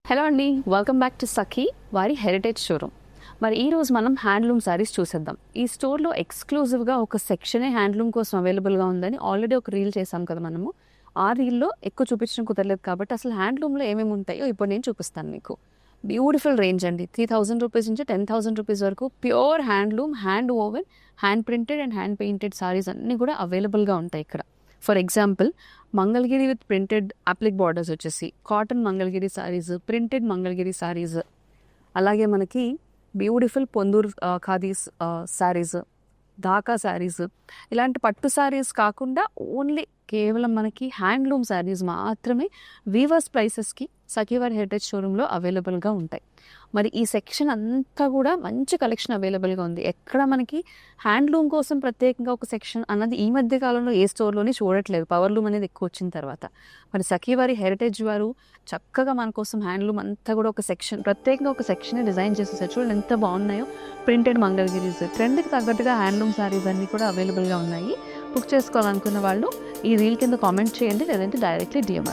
Hello అండి, welcome back to సఖీ వారి heritage showroom. మరి ఈరోజు మనం హ్యాండ్లూమ్ శారీస్ చూసేద్దాం. ఈ స్టోర్లో ఎక్స్క్లూజివ్గా ఒక సెక్షనే హ్యాండ్లూమ్ కోసం అవైలబుల్గా ఉందని ఆల్రెడీ ఒక రీల్ చేసాం కదా మనము. ఆ రీల్లో ఎక్కువ చూపించడం కుదరలేదు కాబట్టి అసలు హ్యాండ్లూమ్లో ఏమేమి ఉంటాయో ఇప్పుడు నేను చూపిస్తాను మీకు. బ్యూటిఫుల్ రేంజ్ అండి. 3000 రూపీస్ నుంచి 10,000 రూపీస్ వరకు pure handloom, hand woven, hand printed and hand painted saris అన్నీ కూడా అవైలబుల్గా ఉంటాయి ఇక్కడ. For example, Mangalagiri with printed applique borders వచ్చేసి కాటన్ మంగళగిరి సారీస్, ప్రింటెడ్ మంగళగిరి సారీస్, అలాగే మనకి బ్యూటిఫుల్ పొందూరు ఖాదీస్ సారీస్, ఢాకా శారీస్, ఇలాంటి పట్టు శారీస్ కాకుండా ఓన్లీ కేవలం మనకి హ్యాండ్లూమ్ శారీస్ మాత్రమే వీవర్స్ ప్రైసెస్కి సఖీవారి హెరిటేజ్ షోరూంలో అవైలబుల్గా ఉంటాయి. మరి ఈ సెక్షన్ అంతా కూడా మంచి కలెక్షన్ అవైలబుల్గా ఉంది. ఎక్కడ మనకి హ్యాండ్లూమ్ కోసం ప్రత్యేకంగా ఒక సెక్షన్ అన్నది ఈ మధ్య కాలంలో ఏ స్టోర్లోని చూడట్లేదు, పవర్లూమ్ అనేది ఎక్కువ వచ్చిన తర్వాత. మరి సఖీవారి హెరిటేజ్ వారు చక్కగా మన కోసం హ్యాండ్లూమ్ అంతా కూడా ఒక సెక్షన్, ప్రత్యేకంగా ఒక సెక్షన్ డిజైన్ చేసేసారు. చూడండి ఎంత బాగున్నాయో. ప్రింటెడ్ మంగళగిరీస్, ట్రెండ్కి తగ్గట్టుగా హ్యాండ్లూమ్ శారీస్ అన్నీ కూడా అవైలబుల్గా ఉన్నాయి. బుక్ చేసుకోవాలనుకున్న వాళ్ళు ఈ రీల్ కింద కామెంట్ చేయండి, లేదంటే డైరెక్ట్లీ డిఎం.